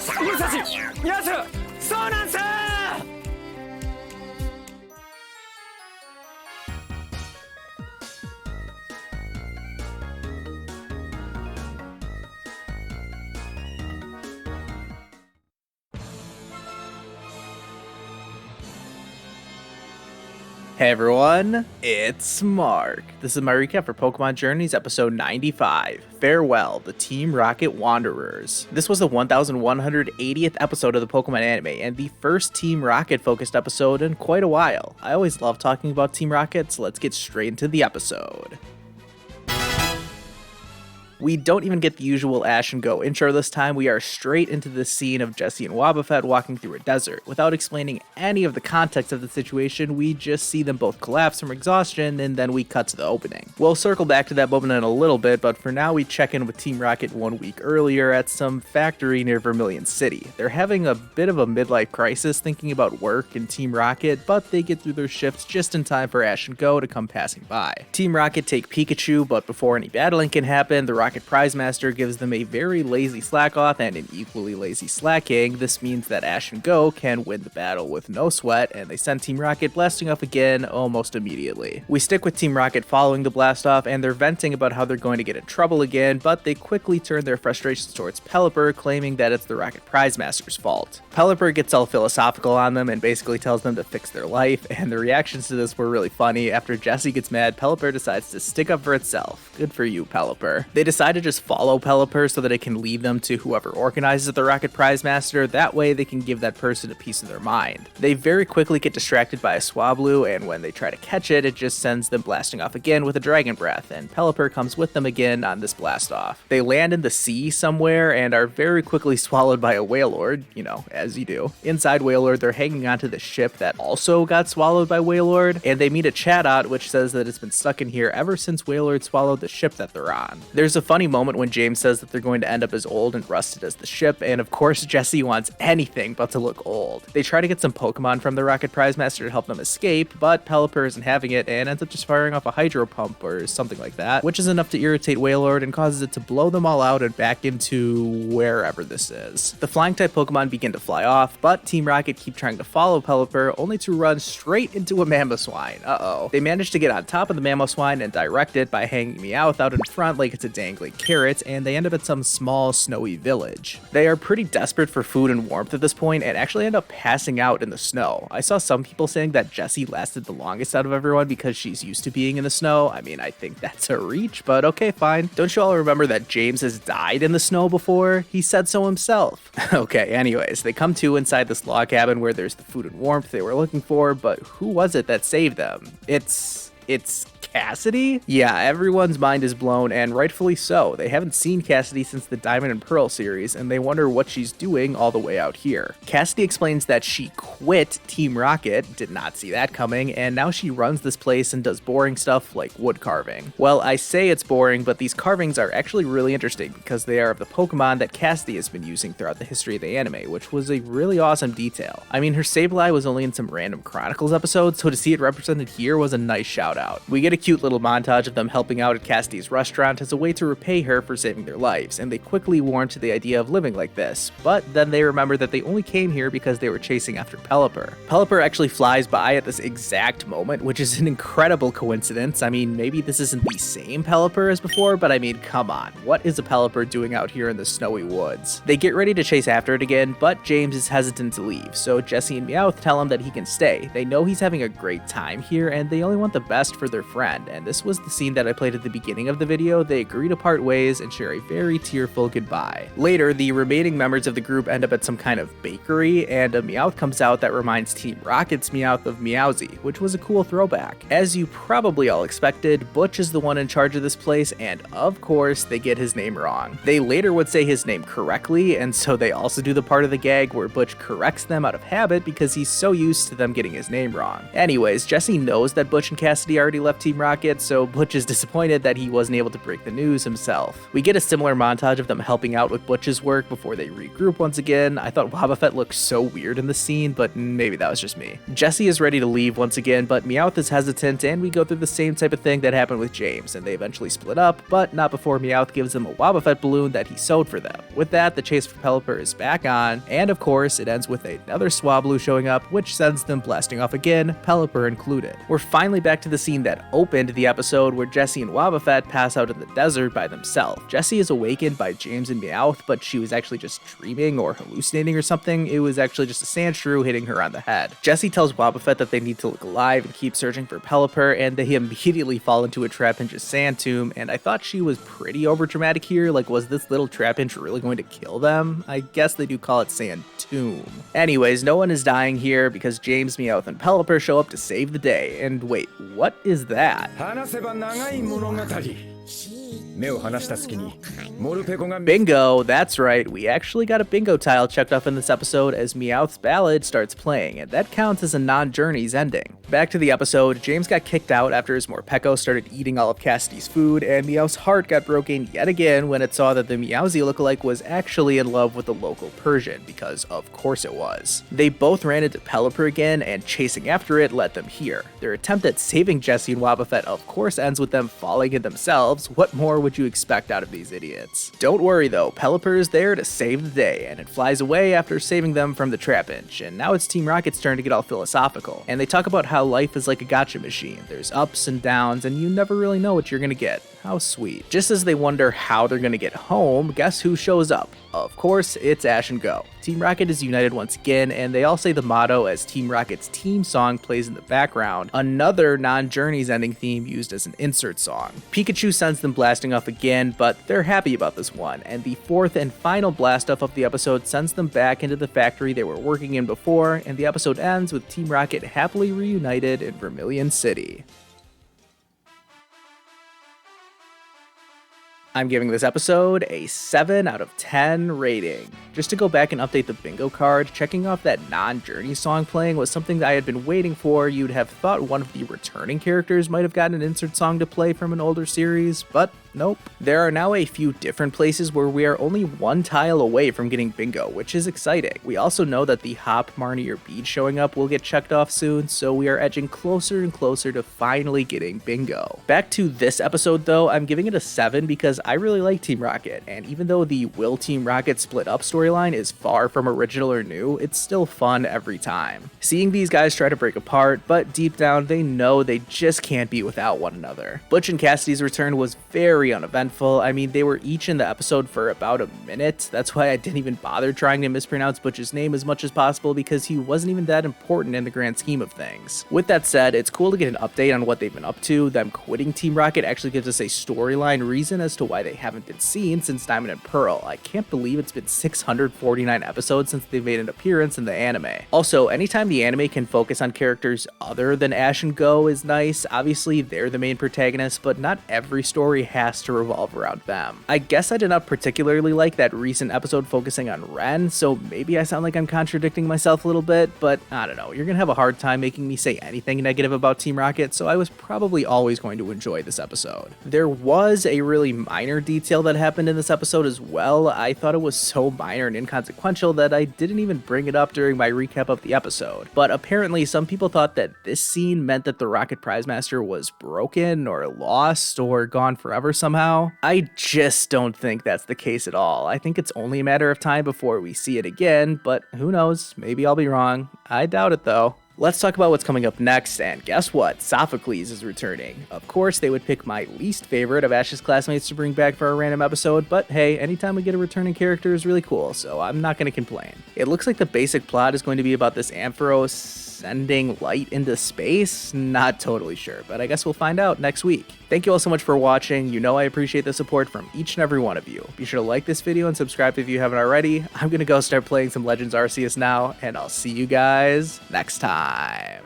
武蔵やつそうなんす。 Hey everyone, it's Mark. This is my recap for Pokémon Journeys episode 95, Farewell, the Team Rocket Wanderers. This was the 1180th episode of the Pokemon anime, and the first Team Rocket focused episode in quite a while. I always love talking about Team Rocket, so let's get straight into the episode. We don't even get the usual Ash and Go intro this time. We are straight into the scene of Jessie and Wobbuffet walking through a desert. Without explaining any of the context of the situation, we just see them both collapse from exhaustion, and then we cut to the opening. We'll circle back to that moment in a little bit, but for now we check in with Team Rocket 1 week earlier at some factory near Vermilion City. They're having a bit of a midlife crisis thinking about work and Team Rocket, but they get through their shifts just in time for Ash and Go to come passing by. Team Rocket take Pikachu, but before any battling can happen, the Rocket Prize Master gives them a very lazy slack off and an equally lazy slacking. This means that Ash and Go can win the battle with no sweat, and they send Team Rocket blasting off again almost immediately. We stick with Team Rocket following the blast off, and they're venting about how they're going to get in trouble again, but they quickly turn their frustrations towards Pelipper, claiming that it's the Rocket Prize Master's fault. Pelipper gets all philosophical on them and basically tells them to fix their life, and the reactions to this were really funny. After Jessie gets mad, Pelipper decides to stick up for itself. Good for you, Pelipper. They decide to just follow Pelipper so that it can lead them to whoever organizes the Rocket Prize Master. That way they can give that person a piece of their mind. They very quickly get distracted by a Swablu, and when they try to catch it, it just sends them blasting off again with a Dragon Breath, and Pelipper comes with them again on this blast off. They land in the sea somewhere and are very quickly swallowed by a Wailord, you know, as you do. Inside Wailord, they're hanging onto the ship that also got swallowed by Wailord, and they meet a Chatot which says that it's been stuck in here ever since Wailord swallowed the ship that they're on. There's a funny moment when James says that they're going to end up as old and rusted as the ship, and of course Jessie wants anything but to look old. They try to get some Pokemon from the Rocket Prize Master to help them escape, but Pelipper isn't having it and ends up just firing off a Hydro Pump or something like that, which is enough to irritate Wailord and causes it to blow them all out and back into wherever this is. The flying type Pokemon begin to fly off, but Team Rocket keep trying to follow Pelipper, only to run straight into a Mamoswine. Uh-oh. They manage to get on top of the Mamoswine and direct it by hanging Meowth out in front like it's a dangling carrot, and they end up at some small snowy village. They are pretty desperate for food and warmth at this point and actually end up passing out in the snow. I saw some people saying that Jessie lasted the longest out of everyone because she's used to being in the snow. I mean, I think that's a reach, but okay, fine. Don't you all remember that James has died in the snow before? He said so himself. Okay, anyways, they come to inside this log cabin where there's the food and warmth they were looking for, but who was it that saved them? It's Cassidy? Yeah, everyone's mind is blown, and rightfully so. They haven't seen Cassidy since the Diamond and Pearl series, and they wonder what she's doing all the way out here. Cassidy explains that she quit Team Rocket, did not see that coming, and now she runs this place and does boring stuff like wood carving. Well, I say it's boring, but these carvings are actually really interesting because they are of the Pokemon that Cassidy has been using throughout the history of the anime, which was a really awesome detail. I mean, her Sableye was only in some random Chronicles episodes, so to see it represented here was a nice shout out. We get a cute little montage of them helping out at Cassidy's restaurant as a way to repay her for saving their lives, and they quickly warm to the idea of living like this, but then they remember that they only came here because they were chasing after Pelipper. Pelipper actually flies by at this exact moment, which is an incredible coincidence. I mean, maybe this isn't the same Pelipper as before, but I mean, come on, what is a Pelipper doing out here in the snowy woods? They get ready to chase after it again, but James is hesitant to leave, so Jessie and Meowth tell him that he can stay. They know he's having a great time here, and they only want the best for their friend, and this was the scene that I played at the beginning of the video. They agree to part ways and share a very tearful goodbye. Later, the remaining members of the group end up at some kind of bakery, and a Meowth comes out that reminds Team Rocket's Meowth of Meowsy, which was a cool throwback. As you probably all expected, Butch is the one in charge of this place, and of course, they get his name wrong. They later would say his name correctly, and so they also do the part of the gag where Butch corrects them out of habit because he's so used to them getting his name wrong. Anyways, Jessie knows that Butch and Cassidy he already left Team Rocket, so Butch is disappointed that he wasn't able to break the news himself. We get a similar montage of them helping out with Butch's work before they regroup once again. I thought Wobbuffet looked so weird in the scene, but maybe that was just me. Jessie is ready to leave once again, but Meowth is hesitant, and we go through the same type of thing that happened with James, and they eventually split up, but not before Meowth gives them a Wobbuffet balloon that he sewed for them. With that, the chase for Pelipper is back on, and of course, it ends with another Swablu showing up, which sends them blasting off again, Pelipper included. We're finally back to the scene that opened the episode where Jessie and Wobbuffet pass out in the desert by themselves. Jessie is awakened by James and Meowth, but she was actually just dreaming or hallucinating or something. It was actually just a sandshrew hitting her on the head. Jessie tells Wobbuffet that they need to look alive and keep searching for Pelipper, and they immediately fall into a Trapinch's sand tomb, and I thought she was pretty overdramatic here. Like, was this little Trapinch really going to kill them? I guess they do call it sand tomb. Anyways, no one is dying here because James, Meowth, and Pelipper show up to save the day. And wait, what is that? Bingo, that's right, we actually got a bingo tile checked off in this episode as Meowth's ballad starts playing, and that counts as a non-Journeys ending. Back to the episode, James got kicked out after his Morpeko started eating all of Cassidy's food, and Meowth's heart got broken yet again when it saw that the Meowsy lookalike was actually in love with the local Persian, because of course it was. They both ran into Pelipper again, and chasing after it led them here. Their attempt at saving Jessie and Wobbuffet of course ends with them falling in themselves. What more would you expect out of these idiots? Don't worry though, Pelipper is there to save the day, and it flies away after saving them from the Trapinch, and now it's Team Rocket's turn to get all philosophical. And they talk about how life is like a gacha machine. There's ups and downs, and you never really know what you're gonna get. How sweet. Just as they wonder how they're gonna get home, guess who shows up? Of course, it's Ash and Go. Team Rocket is united once again, and they all say the motto as Team Rocket's team song plays in the background, another non-Journeys ending theme used as an insert song. Pikachu sends them blasting off again, but they're happy about this one, and the fourth and final blast off of the episode sends them back into the factory they were working in before, and the episode ends with Team Rocket happily reunited in Vermilion City. I'm giving this episode a 7 out of 10 rating. Just to go back and update the bingo card, checking off that non-Journey song playing was something that I had been waiting for. You'd have thought one of the returning characters might have gotten an insert song to play from an older series, but nope. There are now a few different places where we are only one tile away from getting bingo, which is exciting. We also know that the Hop, Marnie, or Bead showing up will get checked off soon, so we are edging closer and closer to finally getting bingo. Back to this episode though, I'm giving it a 7 because I really like Team Rocket, and even though the Will Team Rocket split up storyline is far from original or new, it's still fun every time. Seeing these guys try to break apart, but deep down they know they just can't be without one another. Butch and Cassidy's return was very uneventful. I mean, they were each in the episode for about a minute. That's why I didn't even bother trying to mispronounce Butch's name as much as possible, because he wasn't even that important in the grand scheme of things. With that said, it's cool to get an update on what they've been up to. Them quitting Team Rocket actually gives us a storyline reason as to why they haven't been seen since Diamond and Pearl. I can't believe it's been 649 episodes since they made an appearance in the anime. Also, anytime the anime can focus on characters other than Ash and Go is nice. Obviously, they're the main protagonists, but not every story has to revolve around them. I guess I did not particularly like that recent episode focusing on Ren, so maybe I sound like I'm contradicting myself a little bit, but I don't know. You're gonna have a hard time making me say anything negative about Team Rocket, so I was probably always going to enjoy this episode. There was a really minor detail that happened in this episode as well. I thought it was so minor and inconsequential that I didn't even bring it up during my recap of the episode. But apparently some people thought that this scene meant that the Rocket Prize Master was broken or lost or gone forever somehow. I just don't think that's the case at all. I think it's only a matter of time before we see it again, but who knows, maybe I'll be wrong. I doubt it though. Let's talk about what's coming up next, and guess what? Sophocles is returning. Of course, they would pick my least favorite of Ash's classmates to bring back for a random episode, but hey, anytime we get a returning character is really cool, so I'm not going to complain. It looks like the basic plot is going to be about this Ampharos sending light into space? Not totally sure, but I guess we'll find out next week. Thank you all so much for watching. You know I appreciate the support from each and every one of you. Be sure to like this video and subscribe if you haven't already. I'm going to go start playing some Legends Arceus now, and I'll see you guys next time.